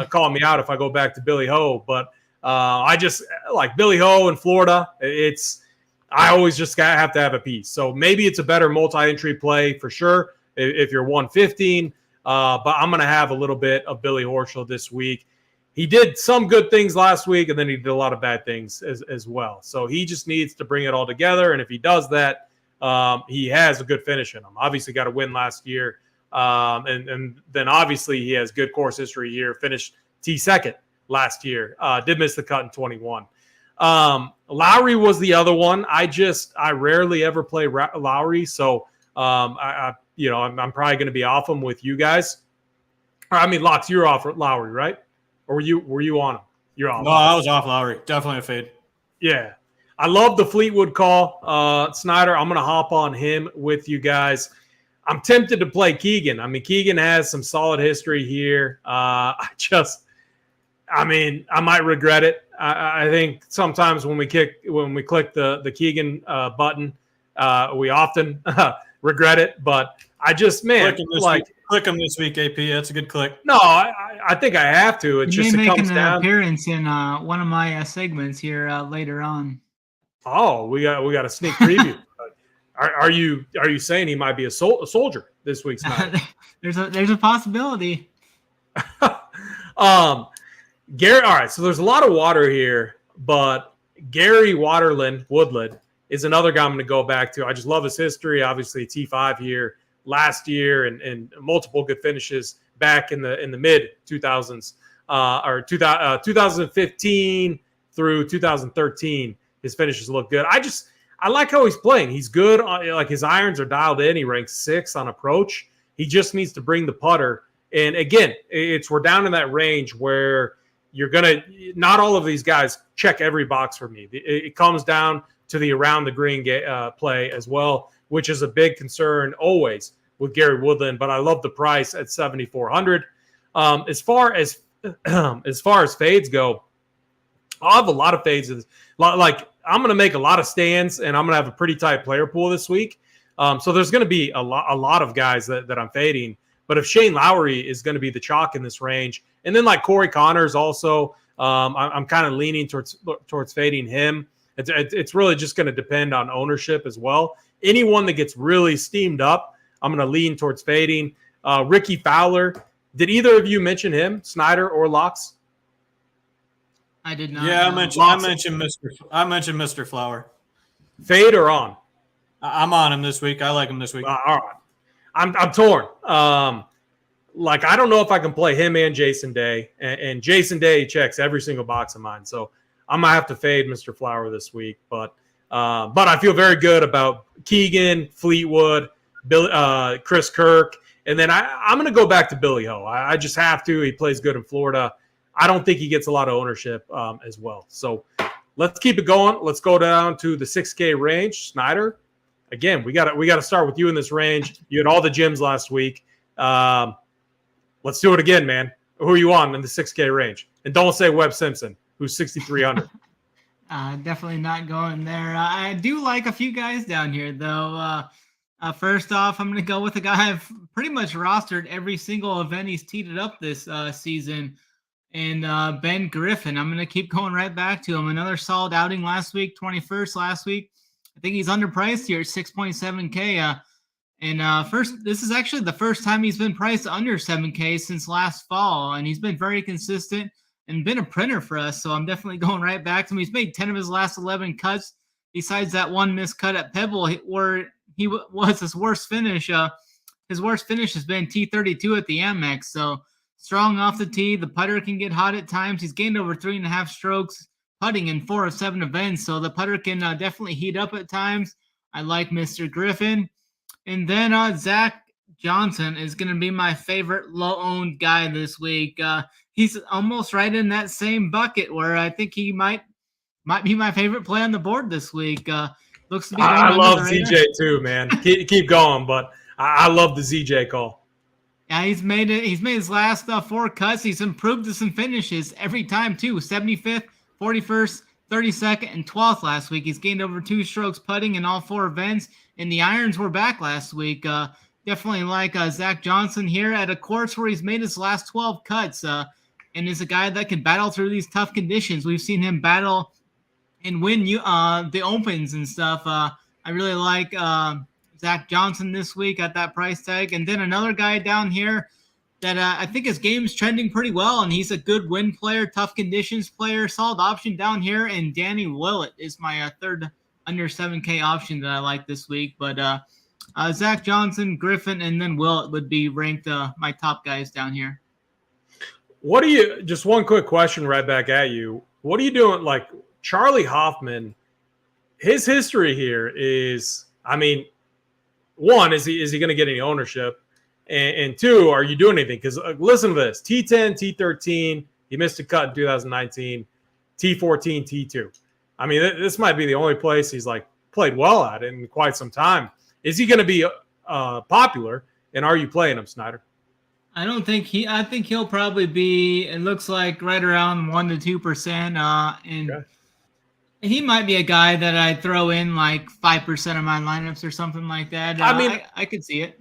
S1: call me out if I go back to Billy Ho, but. I just like Billy Ho in Florida. I always just have to have a piece. So maybe it's a better multi-entry play for sure if you're 115. But I'm going to have a little bit of Billy Horschel this week. He did some good things last week, and then he did a lot of bad things as well. So he just needs to bring it all together. And if he does that, he has a good finish in him. Obviously got a win last year. And then obviously he has good course history here. Finished T2 last year. Did miss the cut in 21. Lowry was the other one. I rarely ever play Lowry, so I'm probably going to be off him with you guys. I mean, Locks, you're off Lowry, right? Or were you on him? You're off.
S3: No, I was off Lowry. Definitely a fade.
S1: Yeah. I love the Fleetwood call. Snyder, I'm going to hop on him with you guys. I'm tempted to play Keegan. I mean, Keegan has some solid history here. I might regret it. I think sometimes when we click the Keegan button, we often regret it. But I just, man, like
S3: click him this week, AP. That's a good click.
S1: No, I think I have to. It's
S2: You
S1: just
S2: may
S1: it
S2: make
S1: comes
S2: an
S1: down.
S2: appearance in one of my segments here later on.
S1: Oh, we got a sneak preview. Are you saying he might be a soldier this week's night?
S2: There's a possibility.
S1: Gary. All right, so there's a lot of water here, but Gary Woodland is another guy I'm going to go back to. I just love his history. Obviously, T5 here last year and multiple good finishes back in the mid 2000s or 2015 through 2013. His finishes look good. I like how he's playing. He's good. Like his irons are dialed in. He ranks 6 on approach. He just needs to bring the putter. And again, we're down in that range where you're gonna. Not all of these guys check every box for me. It comes down to the around the green play as well, which is a big concern always with Gary Woodland. But I love the price at 7,400. As far as fades go, I'll have a lot of fades. Like I'm going to make a lot of stands, and I'm going to have a pretty tight player pool this week. So there's going to be a lot of guys that I'm fading. But if Shane Lowry is going to be the chalk in this range, and then like Corey Connors also, I'm kind of leaning towards fading him. It's really just going to depend on ownership as well. Anyone that gets really steamed up, I'm going to lean towards fading. Ricky Fowler. Did either of you mention him, Snyder or Locks?
S2: I did not.
S3: Yeah, I mentioned Mr. Flower.
S1: Fade or on?
S3: I'm on him this week. I like him this week.
S1: All right. I'm torn. Like I don't know if I can play him and Jason Day, and Jason Day checks every single box of mine. So I'm gonna have to fade Mr. Flower this week. But I feel very good about Keegan, Fleetwood, Chris Kirk, and then I'm gonna go back to Billy Ho. I just have to. He plays good in Florida. I don't think he gets a lot of ownership as well. So let's keep it going. Let's go down to the 6K range. Snyder, again, we got to start with you in this range. You had all the gyms last week. Let's do it again, man. Who are you on in the 6K range? And don't say Webb Simpson, who's 6,300.
S2: Definitely not going there. I do like a few guys down here, though. First off, I'm going to go with a guy I've pretty much rostered every single event he's teed it up this season. And Ben Griffin, I'm going to keep going right back to him. Another solid outing last week, 21st last week. I think he's underpriced here at 6.7K. This is actually the first time he's been priced under 7K since last fall. And he's been very consistent and been a printer for us. So I'm definitely going right back to him. He's made 10 of his last 11 cuts. Besides that one missed cut at Pebble where he was his worst finish. His worst finish has been T32 at the Amex. So strong off the tee. The putter can get hot at times. He's gained over 3.5 strokes putting in 4 of 7 events. So the putter can definitely heat up at times. I like Mr. Griffin. And then Zach Johnson is going to be my favorite low-owned guy this week. He's almost right in that same bucket where I think he might be my favorite play on the board this week. Looks to be.
S1: I love ZJ too, man. keep going, but I love the ZJ call.
S2: Yeah, he's made it. He's made his last 4 cuts. He's improved to some finishes every time too. 75th, 41st, 32nd, and 12th last week. He's gained over 2 strokes putting in all 4 events, and the irons were back last week. Definitely like Zach Johnson here at a course where he's made his last 12 cuts, and is a guy that can battle through these tough conditions. We've seen him battle and win the opens and stuff. I really like Zach Johnson this week at that price tag. And then another guy down here that I think his game's trending pretty well, and he's a good win player, tough conditions player, solid option down here. And Danny Willett is my third under 7K option that I like this week. But Zach Johnson, Griffin, and then Willett would be ranked my top guys down here.
S1: What do you – just one quick question right back at you. What are you doing? Like Charlie Hoffman, his history here is – I mean – one, is he going to get any ownership? And 2, are you doing anything? Because listen to this. T10, T13, he missed a cut in 2019. T14, T2. I mean, this might be the only place he's like played well at in quite some time. Is he going to be popular? And are you playing him, Snyder?
S2: I don't think I think he'll probably be, it looks like right around 1% to 2%. Okay. He might be a guy that I throw in like 5% of my lineups or something like that. I mean, I could see it.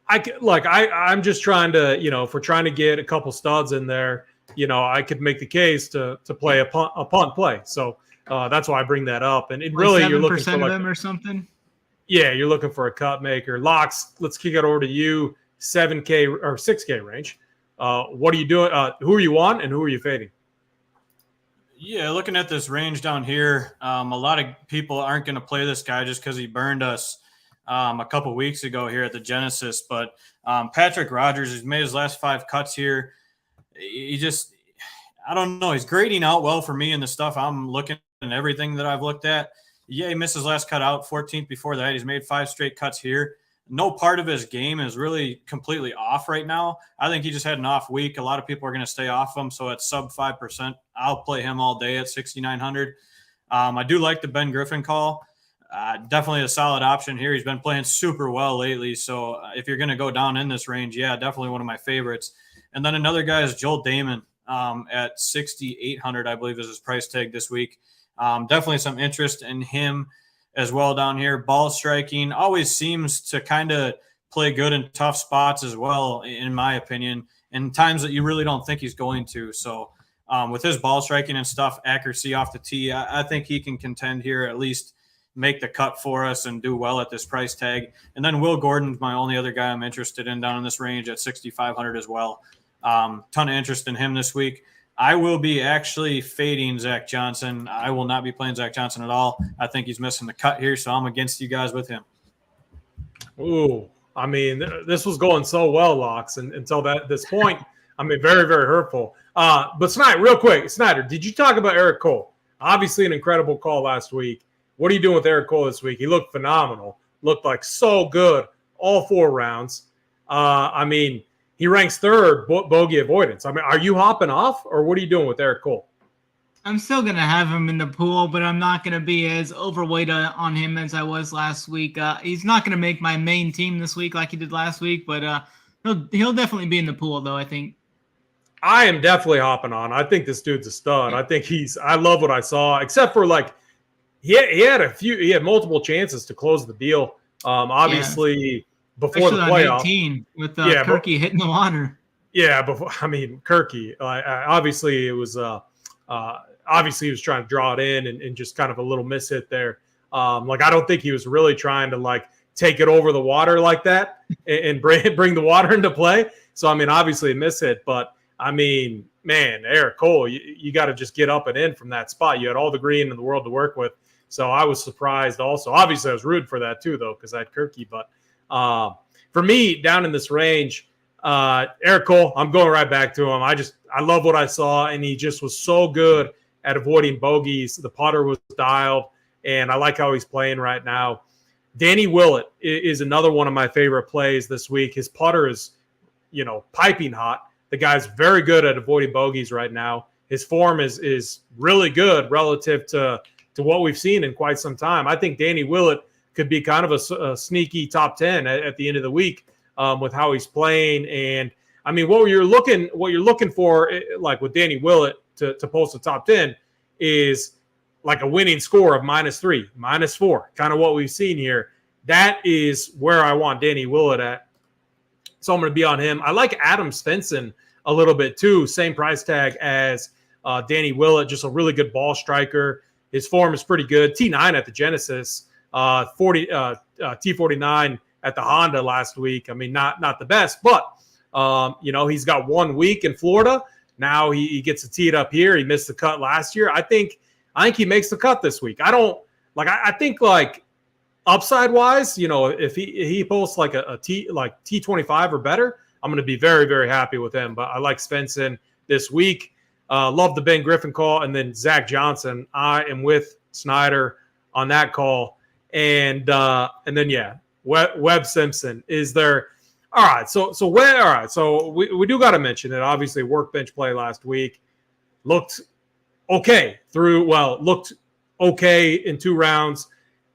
S1: I'm just trying to, if we're trying to get a couple studs in there, I could make the case to play a punt play. So that's why I bring that up. And really, you're looking for
S2: of them or something.
S1: Yeah, you're looking for a cut maker. Locks, let's kick it over to you. 7K or 6K range. What are you doing? Who are you on, and who are you fading?
S3: Yeah, looking at this range down here, a lot of people aren't going to play this guy just because he burned us a couple weeks ago here at the Genesis. But Patrick Rogers has made his last 5 cuts here. I don't know. He's grading out well for me in the stuff I'm looking and everything that I've looked at. Yeah, he missed his last cut out, 14th before that. He's made 5 straight cuts here. No part of his game is really completely off right now. I think he just had an off week. A lot of people are going to stay off him, so at sub 5%, I'll play him all day at 6,900. I do like the Ben Griffin call. Definitely a solid option here. He's been playing super well lately, so if you're going to go down in this range, yeah, definitely one of my favorites. And then another guy is Joel Damon at 6,800, I believe is his price tag this week. Definitely some interest in him as well down here. Ball striking always seems to kind of play good in tough spots as well, in my opinion, in times that you really don't think he's going to. So with his ball striking and stuff, accuracy off the tee, I think he can contend here, at least make the cut for us and do well at this price tag. And then Will Gordon's my only other guy I'm interested in down in this range at 6,500 as well. Ton of interest in him this week. I will be actually fading Zach Johnson. I will not be playing Zach Johnson at all. I think he's missing the cut here, so I'm against you guys with him.
S1: Ooh, I mean, this was going so well, Locks, until this point. I mean, very, very hurtful. But Snyder, real quick, Snyder, did you talk about Eric Cole? Obviously an incredible call last week. What are you doing with Eric Cole this week? He looked phenomenal. Looked like so good all 4 rounds. I mean, he ranks 3rd bogey avoidance. I mean, are you hopping off, or what are you doing with Eric Cole?
S2: I'm still going to have him in the pool, but I'm not going to be as overweight on him as I was last week. He's not going to make my main team this week like he did last week, but he'll definitely be in the pool, though, I think.
S1: I am definitely hopping on. I think this dude's a stud. I love what I saw, except for he had multiple chances to close the deal. Obviously, before the playoff,
S2: 18 with Kirky hitting the water.
S1: Yeah, Kirky. Obviously, it was. Obviously, he was trying to draw it in and just kind of a little miss hit there. I don't think he was really trying to take it over the water like that and bring the water into play. So I mean, obviously a miss hit, but I mean, man, Eric Cole, you got to just get up and in from that spot. You had all the green in the world to work with. So I was surprised also. Obviously, I was rooting for that too, though, because I had Kirky. But for me, down in this range, Eric Cole, I'm going right back to him. I love what I saw, and he just was so good at avoiding bogeys. The putter was dialed, and I like how he's playing right now. Danny Willett is another one of my favorite plays this week. His putter is, piping hot. The guy's very good at avoiding bogeys right now. His form is really good relative to what we've seen in quite some time. I think Danny Willett could be kind of a sneaky top 10 at the end of the week with how he's playing. And I mean, what you're looking for, like with Danny Willett to post a top 10, is like a winning score of -3, -4, kind of what we've seen here. That is where I want Danny Willett at. So I'm going to be on him. I like Adam Svensson a little bit too. Same price tag as Danny Willett, just a really good ball striker. His form is pretty good. T9 at the Genesis, T49 at the Honda last week. I mean, not the best, but he's got 1 week in Florida. Now he gets to tee it up here. He missed the cut last year. I think he makes the cut this week. I think upside wise, if he posts a T25 or better, I'm going to be very, very happy with him. But I like Svensson this week. Love the Ben Griffin call, and then Zach Johnson. I am with Snyder on that call, and then Webb Simpson is there. All right, so we do got to mention it. Obviously, workbench play last week looked okay looked okay in 2 rounds,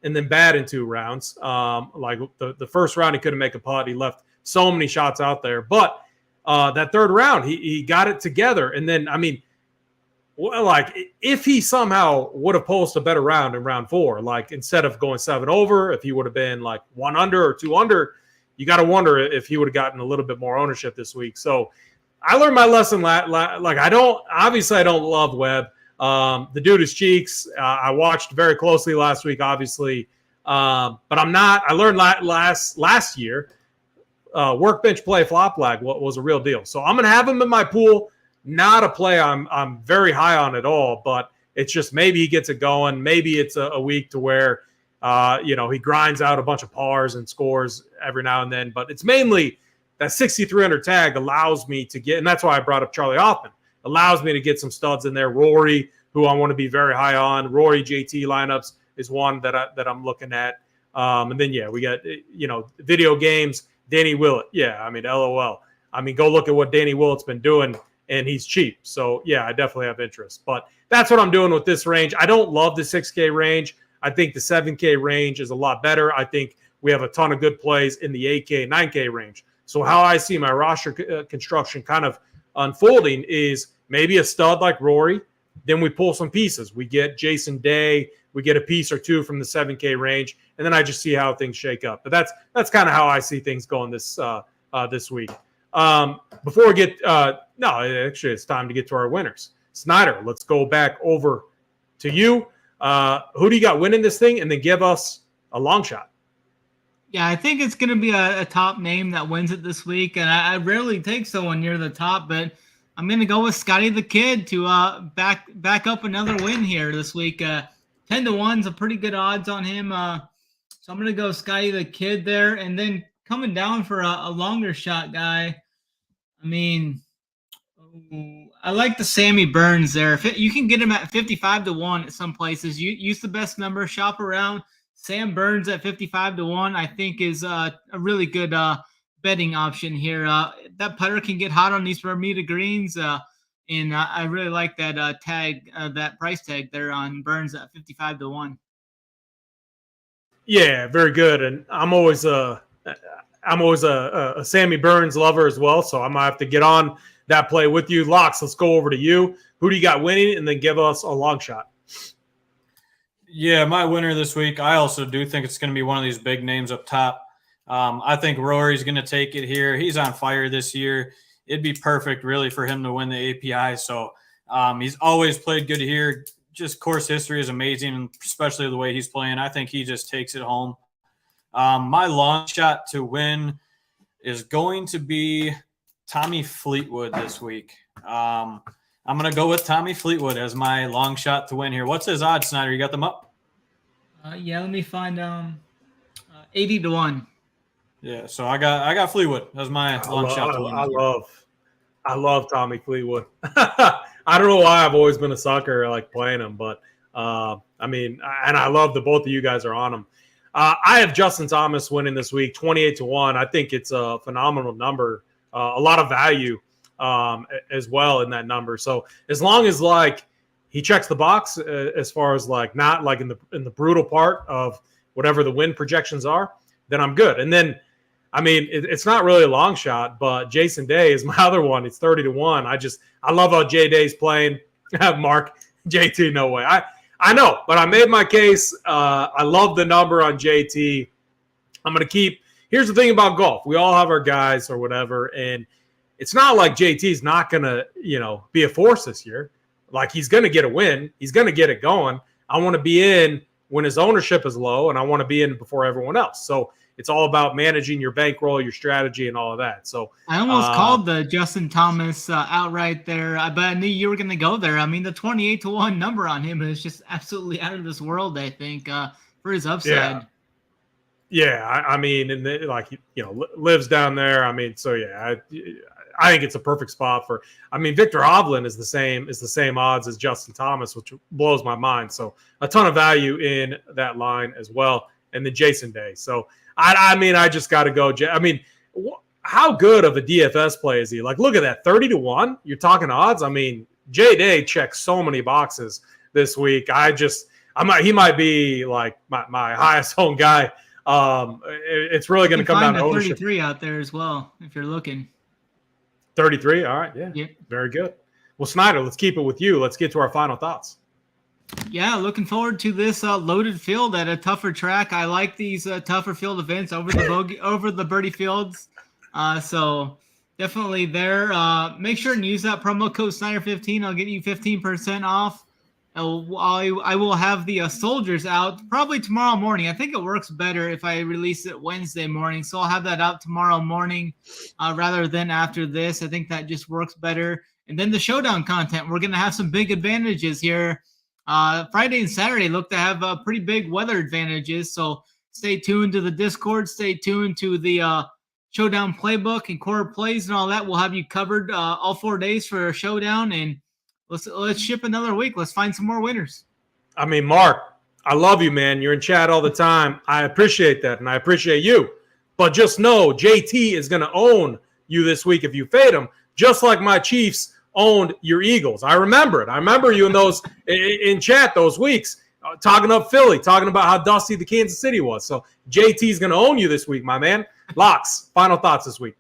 S1: and then bad in 2 rounds. The first round, he couldn't make a putt. He left so many shots out there. But that 3rd round, he got it together. And then, I mean, if he somehow would have posted a better round in round 4, instead of going 7 over, if he would have been 1 under or 2 under, you got to wonder if he would have gotten a little bit more ownership this week. So I learned my lesson. Like I don't love Webb. The dude is cheeks. I watched very closely last week, obviously, but I'm not. I learned last year. Workbench play flop lag was a real deal. So I'm going to have him in my pool. Not a play I'm very high on at all, but it's just maybe he gets it going. Maybe it's a week to where, he grinds out a bunch of pars and scores every now and then. But it's mainly that 6,300 tag allows me to get, and that's why I brought up Charlie Hoffman, allows me to get some studs in there. Rory, who I want to be very high on. Rory JT lineups is one that I'm looking at. And then, we got, video games. Danny Willett. Yeah, I mean, LOL. I mean, go look at what Danny Willett's been doing, and he's cheap. So, yeah, I definitely have interest. But that's what I'm doing with this range. I don't love the 6K range. I think the 7K range is a lot better. I think we have a ton of good plays in the 8K, 9K range. So how I see my roster construction kind of unfolding is maybe a stud like Rory. Then we pull some pieces. We get Jason Day. We get a piece or two from the 7K range, and then I just see how things shake up. But that's kind of how I see things going this week. Before we get actually it's time to get to our winners. Snyder, let's go back over to you. Who do you got winning this thing, and then give us a long shot?
S2: Yeah, I think it's going to be a top name that wins it this week, and I rarely take someone near the top, but I'm going to go with Scotty the Kid to back up another win here this week. 10-1 is a pretty good odds on him. So I'm going to go Scotty the Kid there. And then coming down for a longer shot guy, I mean, I like the Sammy Burns there. You can get him at 55-1 at some places. You use the best number, shop around. Sam Burns at 55-1, I think, is a really good betting option here. That putter can get hot on these Bermuda greens. And I really like that that price tag there on Burns at 55-1.
S1: Yeah, very good. And I'm always a Sammy Burns lover as well. So I'm gonna have to get on that play with you. Locks, let's go over to you. Who do you got winning? And then give us a long shot.
S3: Yeah, my winner this week, I also do think it's going to be one of these big names up top. I think Rory's going to take it here. He's on fire this year. It'd be perfect, really, for him to win the API. So he's always played good here. Just course history is amazing, especially the way he's playing. I think he just takes it home. My long shot to win is going to be Tommy Fleetwood this week. I'm going to go with Tommy Fleetwood as my long shot to win here. What's his odds, Snyder? You got them up?
S2: Yeah, let me find 80-1.
S1: Yeah, so I got Fleetwood as my long shot to win. I love Tommy Fleetwood. I don't know why I've always been a sucker like playing him, but I mean, and I love that both of you guys are on him. I have Justin Thomas winning this week, 28-1. I think it's a phenomenal number, a lot of value as well in that number. So as long as like he checks the box as far as like not like in the brutal part of whatever the win projections are, then I'm good. And then I mean it's not really a long shot, but Jason Day is my other one. It's 30-1. I love how Jay Day's playing. Mark JT, no way. I know, but I made my case. I love the number on JT. I'm gonna keep. Here's the thing about golf: we all have our guys or whatever, and it's not like JT's not gonna, be a force this year. Like he's gonna get a win. He's gonna get it going. I want to be in when his ownership is low, and I want to be in before everyone else. So it's all about managing your bankroll, your strategy, and all of that. So
S2: I almost called the Justin Thomas outright there, but I knew you were going to go there. I mean, the 28-1 number on him is just absolutely out of this world, I think, for his upside.
S1: Yeah, I mean, and lives down there. I mean, so yeah, I think it's a perfect spot for. I mean, Victor Hovland is the same odds as Justin Thomas, which blows my mind. So a ton of value in that line as well, and then Jason Day. So I mean, I just got to go. I mean, how good of a DFS play is he? Like, look at that, 30-1. You're talking odds. I mean, Jay Day checks so many boxes this week. He might be like my highest owned guy. It's really going to come down to ownership.
S2: 33 out there as well, if you're looking.
S1: 33. All right. Yeah. Very good. Well, Snyder, let's keep it with you. Let's get to our final thoughts.
S2: Yeah, looking forward to this loaded field at a tougher track. I like these tougher field events over the birdie fields. So definitely there. Make sure and use that promo code Snyder15. I'll get you 15% off. I will have the soldiers out probably tomorrow morning. I think it works better if I release it Wednesday morning. So I'll have that out tomorrow morning rather than after this. I think that just works better. And then the showdown content. We're going to have some big advantages here. Friday and Saturday look to have pretty big weather advantages. So stay tuned to the Discord. Stay tuned to the showdown playbook and core plays and all that. We'll have you covered all 4 days for a showdown. And let's ship another week. Let's find some more winners.
S1: I mean, Mark, I love you, man. You're in chat all the time. I appreciate that, and I appreciate you. But just know JT is going to own you this week if you fade him, just like my Chiefs owned your Eagles. I remember it. I remember you in those in chat those weeks talking up Philly, talking about how dusty the Kansas City was. So JT is going to own you this week, my man. Locks, final thoughts this week.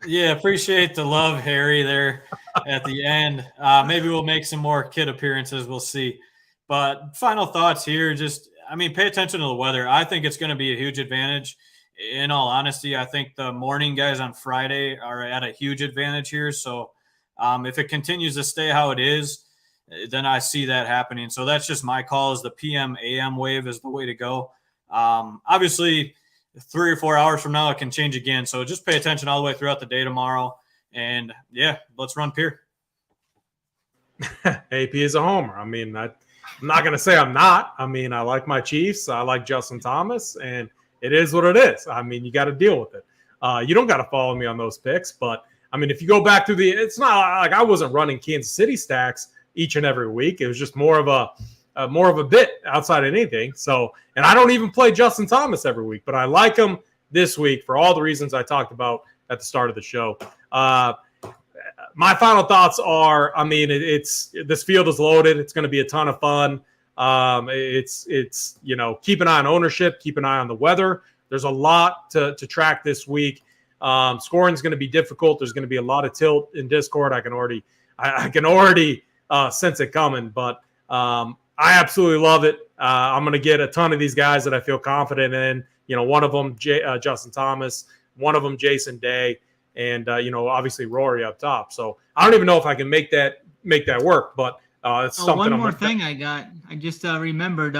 S3: Yeah, appreciate the love, Harry, there at the end. Maybe we'll make some more kid appearances. We'll see. But final thoughts here, pay attention to the weather. I think it's going to be a huge advantage. In all honesty, I think the morning guys on Friday are at a huge advantage here. So if it continues to stay how it is, then I see that happening. So that's just my call is the PM AM wave is the way to go. Obviously, 3 or 4 hours from now, it can change again. So just pay attention all the way throughout the day tomorrow. And, yeah, let's run Pier.
S1: AP is a homer. I mean, I'm not going to say I'm not. I mean, I like my Chiefs. I like Justin Thomas. And it is what it is. I mean, you got to deal with it. You don't got to follow me on those picks. But, I mean, if you go back to it's not like I wasn't running Kansas City stacks each and every week. It was just more of a bit outside of anything. So, and I don't even play Justin Thomas every week, but I like him this week for all the reasons I talked about at the start of the show. My final thoughts are, I mean, this field is loaded. It's going to be a ton of fun. It's keep an eye on ownership, keep an eye on the weather. There's a lot to track this week. Scoring is going to be difficult. There's going to be a lot of tilt in Discord. I can already sense it coming, but I absolutely love it. I'm going to get a ton of these guys that I feel confident in. One of them, Justin Thomas, one of them, Jason Day, and obviously Rory up top. So I don't even know if I can make that work, but it's something.
S2: One more thing I just remembered.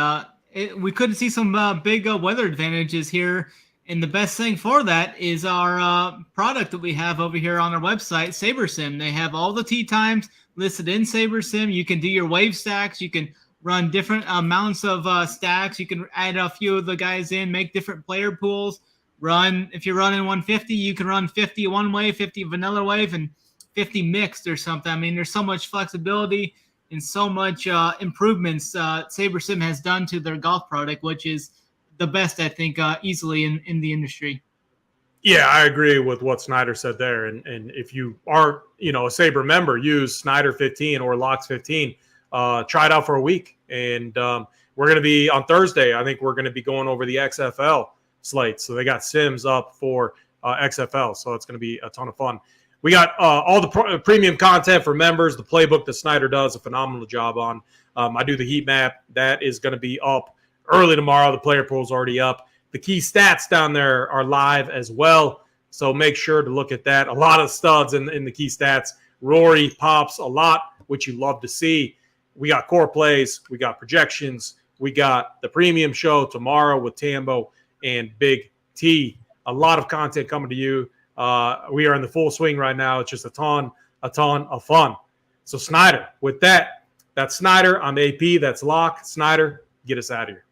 S2: We could see some big weather advantages here. And the best thing for that is our product that we have over here on our website, SaberSim. They have all the tee times listed in SaberSim. You can do your wave stacks. You can run different amounts of stacks. You can add a few of the guys in, make different player pools. If you're running 150, you can run 50 one way, 50 vanilla wave, and 50 mixed or something. I mean, there's so much flexibility and so much improvements SaberSim has done to their golf product, which is the best, I think, easily in the industry.
S1: Yeah, I agree with what Snyder said there. And if you aren't, a Saber member, use Snyder 15 or Locks 15. Try it out for a week. And we're going to be on Thursday. I think we're going to be going over the XFL slate. So they got Sims up for XFL. So it's going to be a ton of fun. We got all the premium content for members, the playbook that Snyder does a phenomenal job on. I do the heat map. That is going to be up early tomorrow. The player pool is already up. The key stats down there are live as well. So make sure to look at that. A lot of studs in the key stats. Rory pops a lot, which you love to see. We got core plays. We got projections. We got the premium show tomorrow with Tambo and Big T. A lot of content coming to you. We are in the full swing right now. It's just a ton of fun. So Snyder, with that, that's Snyder. I'm AP. That's Locke. Snyder, get us out of here.